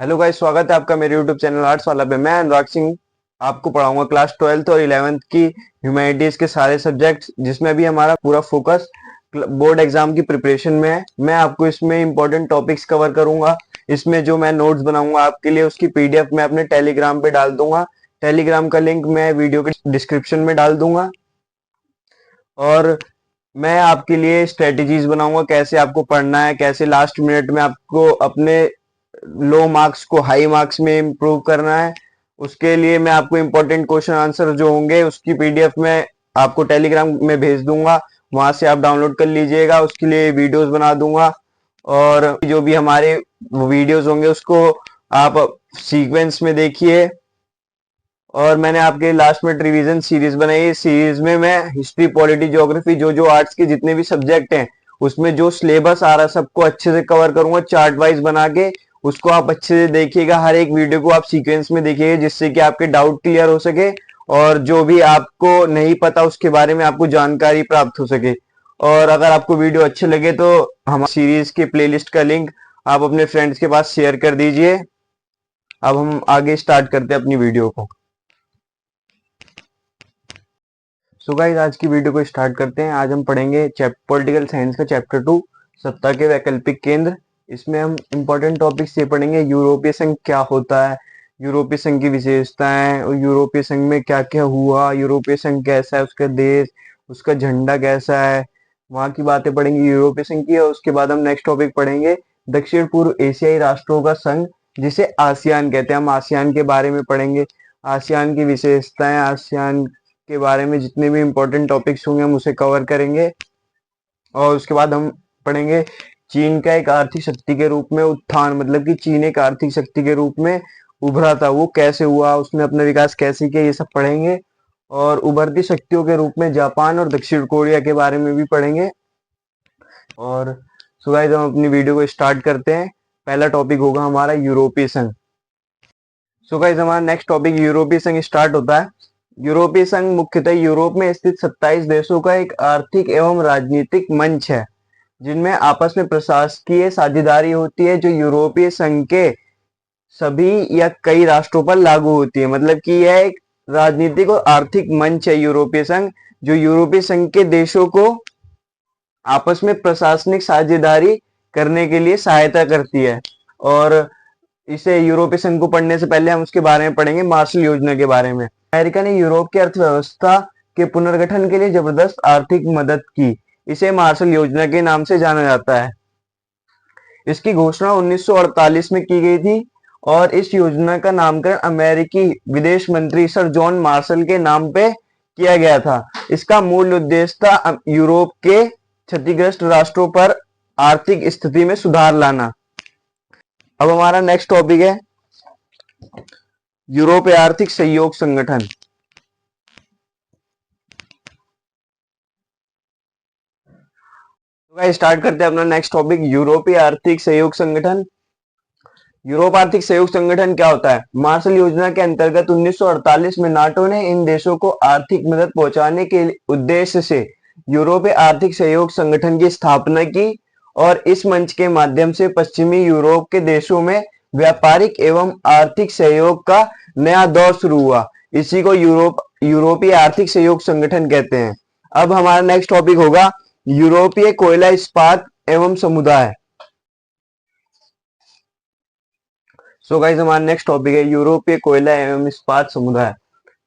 Hello guys, स्वागत है आपका मेरे यूट्यूब चैनल आर्ट्स वाला पे। मैं अनुराग सिंह आपको पढ़ाऊंगा क्लास 12th और 11th की ह्यूमैनिटीज के सारे सब्जेक्ट्स, जिसमें भी हमारा पूरा फोकस बोर्ड एग्जाम की प्रिपरेशन में है। मैं आपको इसमें इंपॉर्टेंट टॉपिक्स कवर करूंगा। इसमें जो मैं नोट्स बनाऊंगा आपके लिए, उसकी पीडीएफ मैं अपने टेलीग्राम पे डाल दूंगा। टेलीग्राम का लिंक मैं वीडियो के डिस्क्रिप्शन में डाल दूंगा। और मैं आपके लिए स्ट्रेटेजीज बनाऊंगा, कैसे आपको पढ़ना है, कैसे लास्ट मिनट में आपको अपने लो मार्क्स को हाई मार्क्स में इम्प्रूव करना है। उसके लिए मैं आपको इम्पोर्टेंट क्वेश्चन आंसर जो होंगे उसकी पीडीएफ में आपको टेलीग्राम में भेज दूंगा। वहां से आप डाउनलोड कर लीजिएगा। उसके लिए वीडियोस बना दूंगा, और जो भी हमारे वीडियोस होंगे उसको आप सीक्वेंस में देखिए। और मैंने आपके लास्ट में रिवीजन सीरीज बनाई है। सीरीज में मैं हिस्ट्री, पॉलिटी, ज्योग्राफी, जो जो आर्ट्स के जितने भी सब्जेक्ट हैं उसमें जो सिलेबस आ रहा है सबको अच्छे से कवर करूंगा, चार्ट वाइज बना के। उसको आप अच्छे से देखिएगा, हर एक वीडियो को आप सीक्वेंस में देखिएगा, जिससे कि आपके डाउट क्लियर हो सके और जो भी आपको नहीं पता उसके बारे में आपको जानकारी प्राप्त हो सके। और अगर आपको वीडियो अच्छे लगे तो हमारी सीरीज के प्लेलिस्ट का लिंक आप अपने फ्रेंड्स के पास शेयर कर दीजिए। अब हम आगे स्टार्ट करते हैं अपनी वीडियो को। सो गाइस, आज की वीडियो को स्टार्ट करते हैं। आज हम पढ़ेंगे पॉलिटिकल साइंस का चैप्टर 2, सत्ता के वैकल्पिक केंद्र। इसमें हम इंपॉर्टेंट टॉपिक्स ये पढ़ेंगे, यूरोपीय संघ क्या होता है, यूरोपीय संघ की विशेषताएं, और यूरोपीय संघ में क्या क्या हुआ, यूरोपीय संघ कैसा है, उसका देश, उसका झंडा कैसा है, वहां की बातें पढ़ेंगे यूरोपीय संघ की। और उसके बाद हम नेक्स्ट टॉपिक पढ़ेंगे दक्षिण पूर्व एशियाई राष्ट्रों का संघ, जिसे आसियान कहते हैं। हम आसियान के बारे में पढ़ेंगे, आसियान की विशेषताएं, आसियान के बारे में जितने भी इंपॉर्टेंट टॉपिक्स होंगे हम उसे कवर करेंगे। और उसके बाद हम पढ़ेंगे चीन का एक आर्थिक शक्ति के रूप में उत्थान, मतलब कि चीन एक आर्थिक शक्ति के रूप में उभरा था, वो कैसे हुआ, उसने अपना विकास कैसे किया, ये सब पढ़ेंगे। और उभरती शक्तियों के रूप में जापान और दक्षिण कोरिया के बारे में भी पढ़ेंगे। और सो गाइस, हम अपनी वीडियो को स्टार्ट करते हैं। पहला टॉपिक होगा हमारा यूरोपीय संघ। सो गाइस, हमारा नेक्स्ट टॉपिक यूरोपीय संघ स्टार्ट होता है। यूरोपीय संघ मुख्यतः यूरोप में स्थित 27 देशों का एक आर्थिक एवं राजनीतिक मंच है, जिनमें आपस में प्रशासकीय साझेदारी होती है, जो यूरोपीय संघ के सभी या कई राष्ट्रों पर लागू होती है। मतलब कि यह एक राजनीतिक और आर्थिक मंच है यूरोपीय संघ, जो यूरोपीय संघ के देशों को आपस में प्रशासनिक साझेदारी करने के लिए सहायता करती है। और इसे यूरोपीय संघ को पढ़ने से पहले हम उसके बारे में पढ़ेंगे, मार्शल योजना के बारे में। अमेरिका ने यूरोप की अर्थव्यवस्था के पुनर्गठन के लिए जबरदस्त आर्थिक मदद की। इसे मार्शल योजना के नाम से जाना जाता है। इसकी घोषणा 1948 में की गई थी, और इस योजना का नामकरण अमेरिकी विदेश मंत्री सर जॉन मार्शल के नाम पे किया गया था। इसका मूल उद्देश्य था यूरोप के क्षतिग्रस्त राष्ट्रों पर आर्थिक स्थिति में सुधार लाना। अब हमारा नेक्स्ट टॉपिक है यूरोपीय आर्थिक सहयोग संगठन। तो स्टार्ट करते हैं अपना नेक्स्ट टॉपिक, यूरोपीय आर्थिक सहयोग संगठन। यूरोप आर्थिक सहयोग संगठन क्या होता है? मार्शल योजना के अंतर्गत 1948 में नाटो ने इन देशों को आर्थिक मदद पहुंचाने के उद्देश्य से यूरोपीय आर्थिक सहयोग संगठन की स्थापना की, और इस मंच के माध्यम से पश्चिमी यूरोप के देशों में व्यापारिक एवं आर्थिक सहयोग का नया दौर शुरू हुआ। इसी को यूरोपीय आर्थिक सहयोग संगठन कहते हैं। अब हमारा नेक्स्ट टॉपिक होगा यूरोपीय कोयला इस्पात एवं समुदाय। सो गाइस, हमारा नेक्स्ट टॉपिक है यूरोपीय कोयला एवं इस्पात समुदाय।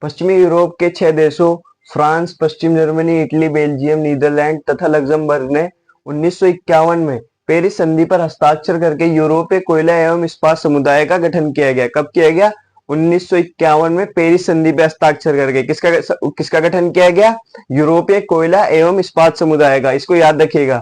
पश्चिमी यूरोप के 6 देशों फ्रांस, पश्चिम जर्मनी, इटली, बेल्जियम, नीदरलैंड तथा लग्जमबर्ग ने 1951 में पेरिस संधि पर हस्ताक्षर करके यूरोपीय कोयला एवं इस्पात समुदाय का गठन किया गया। कब किया गया? 1951 में पेरिस संधि पर हस्ताक्षर करके। किसका गठन किया गया? यूरोपीय कोयला एवं इस्पात समुदाय का। इसको याद रखिएगा।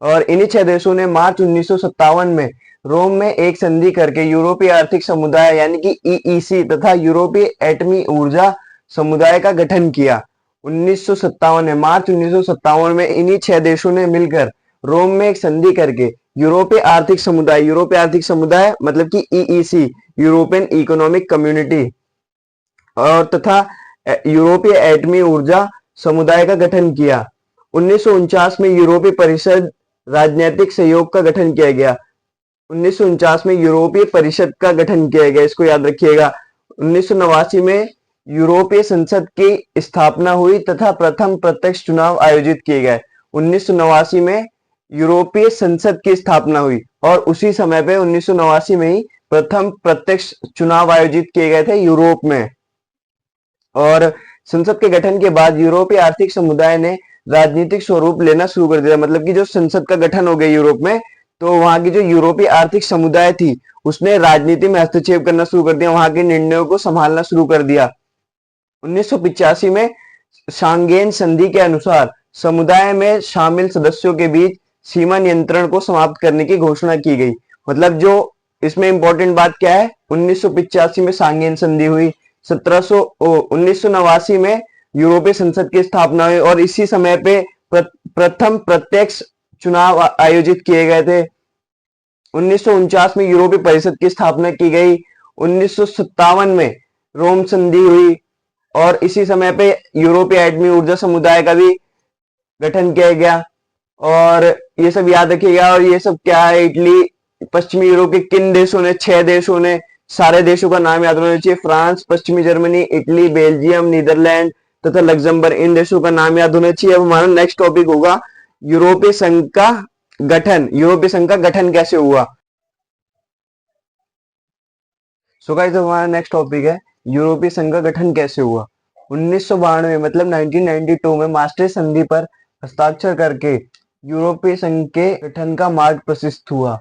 और इन्हीं 6 देशों ने मार्च 1957 में रोम में एक संधि करके यूरोपीय आर्थिक समुदाय यानी कि ईईसी तथा यूरोपीय एटमी ऊर्जा समुदाय का गठन किया। 1957 में, मार्च 1957 में इन्हीं 6 देशों ने मिलकर रोम में एक संधि करके यूरोपीय आर्थिक समुदाय मतलब कि ईईसी, यूरोपियन इकोनॉमिक कम्युनिटी, और तथा यूरोपीय एटमी ऊर्जा समुदाय का गठन किया। 1949 में यूरोपीय परिषद राजनीतिक सहयोग का गठन किया गया। 1949 में यूरोपीय परिषद का गठन किया गया, इसको याद रखिएगा। 1989 में यूरोपीय संसद की स्थापना हुई तथा प्रथम प्रत्यक्ष चुनाव आयोजित किए गए। 1989 में यूरोपीय संसद की स्थापना हुई और उसी समय पे 1989 में ही प्रथम प्रत्यक्ष चुनाव आयोजित किए गए थे यूरोप में। और संसद के गठन के बाद यूरोपीय आर्थिक समुदाय ने राजनीतिक स्वरूप लेना शुरू कर दिया। मतलब कि जो संसद का गठन हो गया यूरोप में, तो वहां की जो यूरोपीय आर्थिक समुदाय थी उसने राजनीति में हस्तक्षेप करना शुरू कर दिया, वहां के निर्णयों को संभालना शुरू कर दिया। 1985 में शांगेन संधि के अनुसार समुदाय में शामिल सदस्यों के बीच सीमा नियंत्रण को समाप्त करने की घोषणा की गई। मतलब जो इसमें इंपॉर्टेंट बात क्या है, 1985 में शांगेन संधि हुई, 1989 में यूरोपीय संसद की स्थापना हुई और इसी समय पे प्रथम प्रत्यक्ष चुनाव आयोजित किए गए थे। 1949 में यूरोपीय परिषद की स्थापना की गई। 1957 में रोम संधि हुई और इसी समय पे यूरोपीय एटमी ऊर्जा समुदाय का भी गठन किया गया। और ये सब याद रखिएगा। और ये सब क्या है, इटली, पश्चिमी यूरोप के किन देशों ने, 6 देशों ने, सारे देशों का नाम याद होना चाहिए। फ्रांस, पश्चिमी जर्मनी, इटली, बेल्जियम, नीदरलैंड तथा लग्जमबर्ग, इन देशों का नाम याद होना चाहिए। अब हमारा नेक्स्ट टॉपिक होगा यूरोपीय संघ का गठन। यूरोपीय संघ का गठन कैसे हुआ। सो गाइस, हमारा नेक्स्ट टॉपिक है यूरोपीय संघ का गठन कैसे हुआ। 1992 मतलब 1992 में मास्ट्रिक्ट संधि पर हस्ताक्षर करके यूरोपीय संघ के गठन का मार्ग प्रशस्त हुआ।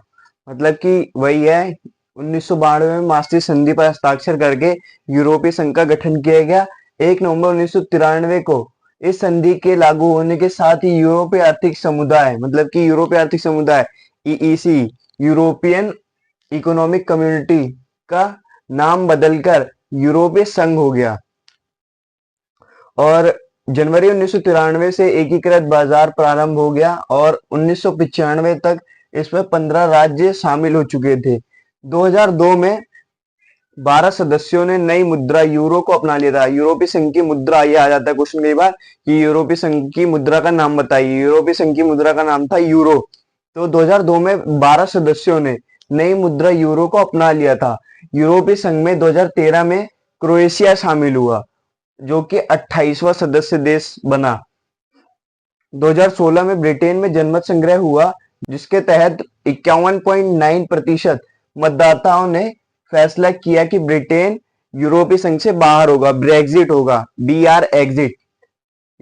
मतलब कि वही है, 1992 में मास्ट्रिक्ट संधि पर हस्ताक्षर करके यूरोपीय संघ का गठन किया गया। 1 नवंबर 1993 को इस संधि के लागू होने के साथ ही यूरोपीय आर्थिक समुदाय, मतलब कि यूरोपीय आर्थिक समुदाय ईईसी, यूरोपियन इकोनॉमिक कम्युनिटी का नाम बदलकर यूरोपीय संघ हो गया। और जनवरी 1993 से एकीकृत बाजार प्रारंभ हो गया और 1995 तक इसमें 15 राज्य शामिल हो चुके थे। 2002 में 12 सदस्यों ने नई मुद्रा यूरो को अपना लिया था। यूरोपीय संघ की मुद्रा, ये आ जाता है क्वेश्चन कई बार कि यूरोपीय संघ की मुद्रा का नाम बताइए। यूरोपीय संघ की मुद्रा का नाम था यूरो। तो 2002 में 12 सदस्यों ने नई मुद्रा यूरो को अपना लिया था। यूरोपीय संघ में 2013 में क्रोएशिया शामिल हुआ जो कि 28वां सदस्य देश बना। 2016 में ब्रिटेन में जनमत संग्रह हुआ जिसके तहत 51.9% मतदाताओं ने फैसला किया कि ब्रिटेन यूरोपीय संघ से बाहर होगा, ब्रेक्जिट होगा, BR एग्जिट।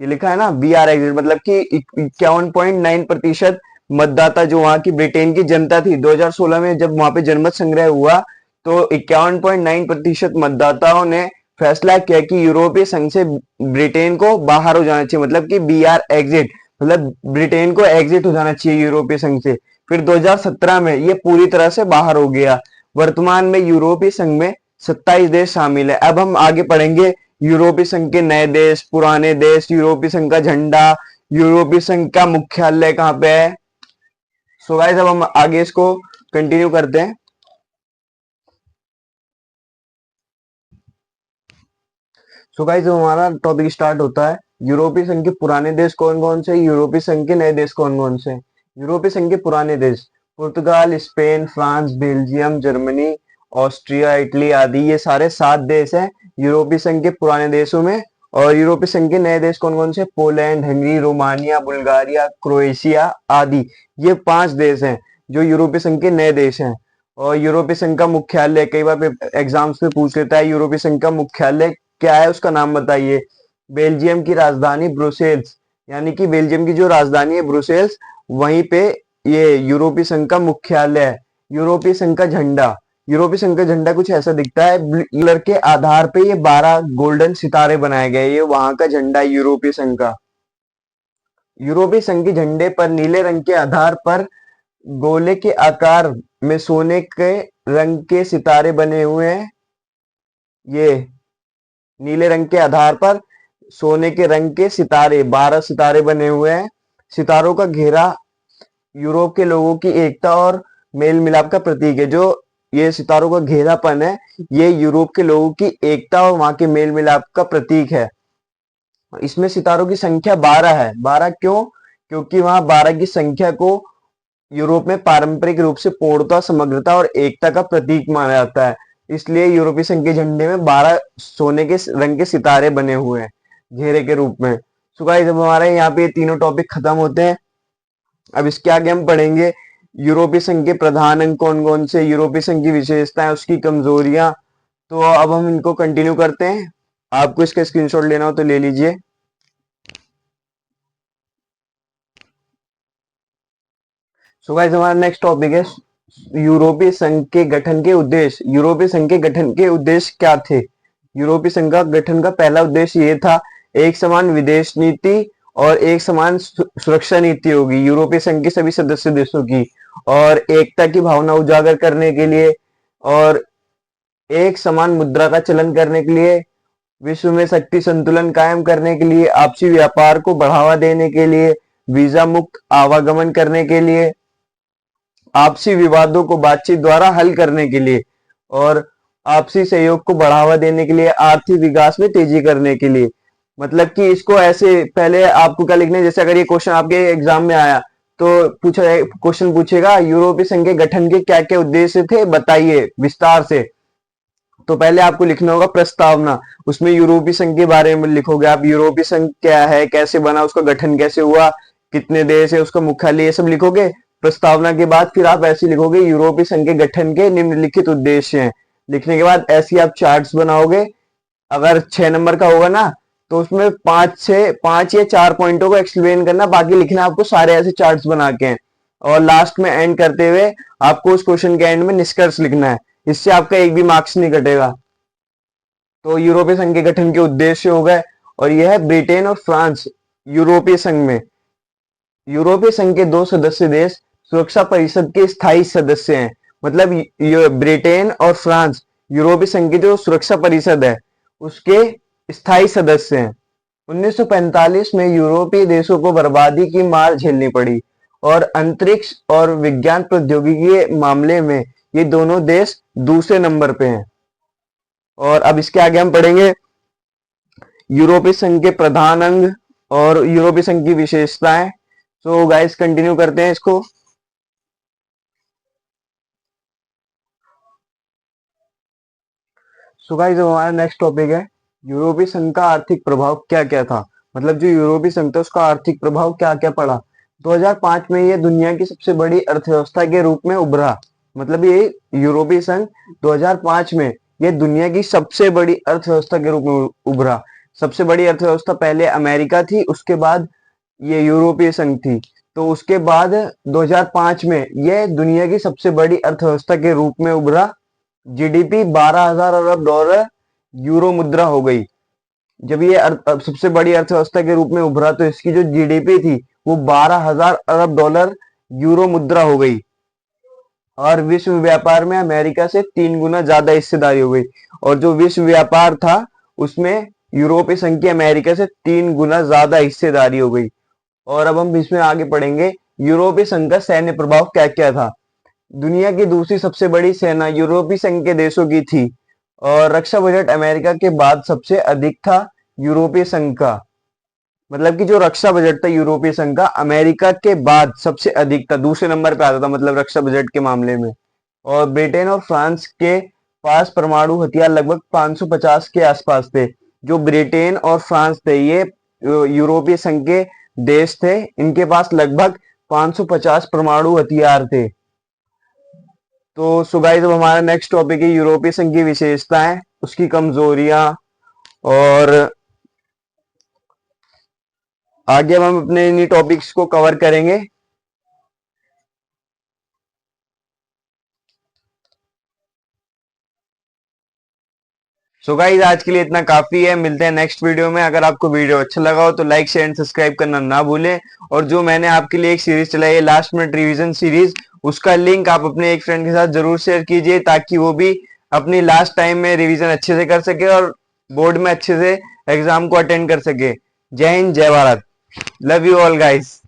ये लिखा है ना, BR एग्जिट, मतलब कि 51.9% मतदाता जो वहां की ब्रिटेन की जनता थी 2016 में जब वहां पे जनमत संग्रह हुआ तो 51.9% मतदाताओं ने फैसला किया कि यूरोपीय संघ से ब्रिटेन को बाहर हो जाना चाहिए, मतलब कि BR एग्जिट, मतलब ब्रिटेन को एग्जिट हो जाना चाहिए यूरोपीय संघ से। फिर 2017 में ये पूरी तरह से बाहर हो गया। वर्तमान में यूरोपीय संघ में 27 देश शामिल है। अब हम आगे पढ़ेंगे यूरोपीय संघ के नए देश, पुराने देश, यूरोपीय संघ का झंडा, यूरोपीय संघ का मुख्यालय कहाँ पे है। सो गाइस, अब हम आगे इसको कंटिन्यू करते हैं। सो गाइस, हमारा टॉपिक स्टार्ट होता है यूरोपीय संघ के पुराने देश कौन कौन से, यूरोपीय संघ के नए देश कौन कौन से। यूरोपीय संघ के पुराने देश पुर्तगाल, Spain, France, Belgium, Germany, Austria, Italy आदि, ये सारे 7 देश हैं यूरोपीय संघ के पुराने देशों में। और यूरोपीय संघ के नए देश कौन कौन से, Poland, Hungary, Romania, Bulgaria, Croatia आदि, ये 5 देश हैं जो यूरोपीय संघ के नए देश हैं। और यूरोपीय संघ का मुख्यालय कई बार एग्जाम्स में पूछ लेता है, यूरोपीय संघ का मुख्यालय क्या है, उसका नाम बताइए। बेल्जियम की राजधानी ब्रुसेल्स, यानी कि बेल्जियम की जो राजधानी है ब्रुसेल्स, वहीं पे ये यूरोपीय संघ का मुख्यालय है। यूरोपीय संघ का झंडा, यूरोपीय संघ का झंडा कुछ ऐसा दिखता है, कलर के आधार पे ये 12 गोल्डन सितारे बनाए गए, ये वहां का झंडा है यूरोपीय संघ का। यूरोपीय संघ के झंडे पर नीले रंग के आधार पर गोले के आकार में सोने के रंग के सितारे बने हुए हैं। ये नीले रंग के आधार पर सोने के रंग के सितारे, 12 सितारे बने हुए हैं। सितारों का घेरा यूरोप के लोगों की एकता और मेल मिलाप का प्रतीक है। जो ये सितारों का घेरापन है, ये यूरोप के लोगों की एकता और वहां के मेल मिलाप का प्रतीक है। इसमें सितारों की संख्या 12 है। 12 क्यों? क्योंकि वहां 12 की संख्या को यूरोप में पारंपरिक रूप से पूर्णता, समग्रता और एकता का प्रतीक माना जाता है। इसलिए यूरोपीय संघ के झंडे में 12 सोने के रंग के सितारे बने हुए हैं घेरे के रूप में। सो गाइस, जब हमारे यहाँ पे ये तीनों टॉपिक खत्म होते हैं, अब इसके आगे हम पढ़ेंगे यूरोपीय संघ के प्रधान अंग कौन कौन से, यूरोपीय संघ की विशेषताएं, उसकी कमजोरियां। तो अब हम इनको कंटिन्यू करते हैं। आपको इसका स्क्रीनशॉट लेना हो तो ले लीजिए। सो गाइस, हमारा नेक्स्ट टॉपिक है यूरोपीय संघ के गठन के उद्देश्य। यूरोपीय संघ के गठन के उद्देश्य क्या थे? यूरोपीय संघ का गठन का पहला उद्देश्य ये था, एक समान विदेश नीति और एक समान सुरक्षा नीति होगी यूरोपीय संघ के सभी सदस्य देशों की, और एकता की भावना उजागर करने के लिए, और एक समान मुद्रा का चलन करने के लिए, विश्व में शक्ति संतुलन कायम करने के लिए, आपसी व्यापार को बढ़ावा देने के लिए, वीजा मुक्त आवागमन करने के लिए, आपसी विवादों को बातचीत द्वारा हल करने के लिए, और आपसी सहयोग को बढ़ावा देने के लिए, आर्थिक विकास में तेजी करने के लिए। मतलब कि इसको ऐसे, पहले आपको क्या लिखना है, जैसे अगर ये क्वेश्चन आपके एग्जाम में आया तो क्वेश्चन पूछेगा यूरोपीय संघ के गठन के क्या क्या उद्देश्य थे, बताइए विस्तार से। तो पहले आपको लिखना होगा प्रस्तावना, उसमें यूरोपीय संघ के बारे में लिखोगे आप, यूरोपीय संघ क्या है, कैसे बना, उसका गठन कैसे हुआ, कितने देश है, उसका मुख्यालय, ये सब लिखोगे। प्रस्तावना के बाद फिर आप ऐसे लिखोगे यूरोपीय संघ के गठन के निम्नलिखित उद्देश्य हैं। लिखने के बाद ऐसी आप चार्ट्स बनाओगे। अगर 6 नंबर का होगा ना तो उसमें 5 या 4 पॉइंटों को एक्सप्लेन करना, बाकी लिखना आपको सारे ऐसे चार्ट्स बना के हैं। और लास्ट में एंड करते हुए आपको उस क्वेश्चन के एंड में निष्कर्ष लिखना है, इससे आपका एक भी मार्क्स नहीं कटेगा। तो यूरोपीय संघ के गठन के उद्देश्य हो गए, और यह है ब्रिटेन और फ्रांस यूरोपीय संघ में। यूरोपीय संघ के 2 सदस्य देश सुरक्षा परिषद के स्थायी सदस्य हैं। मतलब ब्रिटेन और फ्रांस यूरोपीय संघ की जो सुरक्षा परिषद है उसके स्थायी सदस्य हैं। 1945 में यूरोपीय देशों को बर्बादी की मार झेलनी पड़ी, और अंतरिक्ष और विज्ञान प्रौद्योगिकी के मामले में ये दोनों देश दूसरे नंबर पे हैं। और अब इसके आगे हम पढ़ेंगे यूरोपीय संघ के प्रधान अंग और यूरोपीय संघ की विशेषताएं। सो गाइस, कंटिन्यू करते हैं इसको। सो गाइस, हमारा नेक्स्ट टॉपिक है यूरोपीय संघ का आर्थिक प्रभाव क्या क्या था। मतलब जो यूरोपीय संघ था उसका आर्थिक प्रभाव क्या क्या पड़ा। 2005 में ये दुनिया की सबसे बड़ी अर्थव्यवस्था के रूप में उभरा। मतलब ये यूरोपीय संघ 2005 में ये दुनिया की सबसे बड़ी अर्थव्यवस्था के रूप में उभरा। सबसे बड़ी अर्थव्यवस्था पहले अमेरिका थी, उसके बाद ये यूरोपीय संघ थी। तो उसके बाद 2005 में यह दुनिया की सबसे बड़ी अर्थव्यवस्था के रूप में उभरा। जीडीपी 12,000 अरब डॉलर यूरो मुद्रा हो गई। जब ये सबसे बड़ी अर्थव्यवस्था के रूप में उभरा तो इसकी जो जीडीपी थी वो 12,000 अरब डॉलर यूरो मुद्रा हो गई। और विश्व व्यापार में अमेरिका से 3 गुना ज्यादा हिस्सेदारी हो गई। और जो विश्व व्यापार था उसमें यूरोपीय संघ की अमेरिका से 3 गुना ज्यादा हिस्सेदारी हो गई। और अब हम इसमें आगे पढ़ेंगे यूरोपीय संघ का सैन्य प्रभाव क्या क्या था। दुनिया की दूसरी सबसे बड़ी सेना यूरोपीय संघ के देशों की थी, और रक्षा बजट अमेरिका के बाद सबसे अधिक था यूरोपीय संघ का। मतलब कि जो रक्षा बजट था यूरोपीय संघ का अमेरिका के बाद सबसे अधिक था, दूसरे नंबर पे आता था मतलब रक्षा बजट के मामले में। और ब्रिटेन और फ्रांस के पास परमाणु हथियार लगभग 550 के आसपास थे। जो ब्रिटेन और फ्रांस थे ये यूरोपीय संघ के देश थे, इनके पास लगभग 550 परमाणु हथियार थे। तो सो गाइस, अब हमारा नेक्स्ट टॉपिक है यूरोपीय संघ की विशेषताएं, उसकी कमजोरियां, और आगे हम अपने इन्हीं टॉपिक्स को कवर करेंगे। सो गाइस, आज के लिए इतना काफी है। मिलते हैं नेक्स्ट वीडियो में। अगर आपको वीडियो अच्छा लगा हो तो लाइक शेयर एंड सब्सक्राइब करना ना भूलें। और जो मैंने आपके लिए एक सीरीज चलाई है लास्ट मिनट रिवीजन सीरीज, उसका लिंक आप अपने एक फ्रेंड के साथ जरूर शेयर कीजिए ताकि वो भी अपनी लास्ट टाइम में रिवीजन अच्छे से कर सके और बोर्ड में अच्छे से एग्जाम को अटेंड कर सके। जय हिंद, जय Bharat, love you all guys.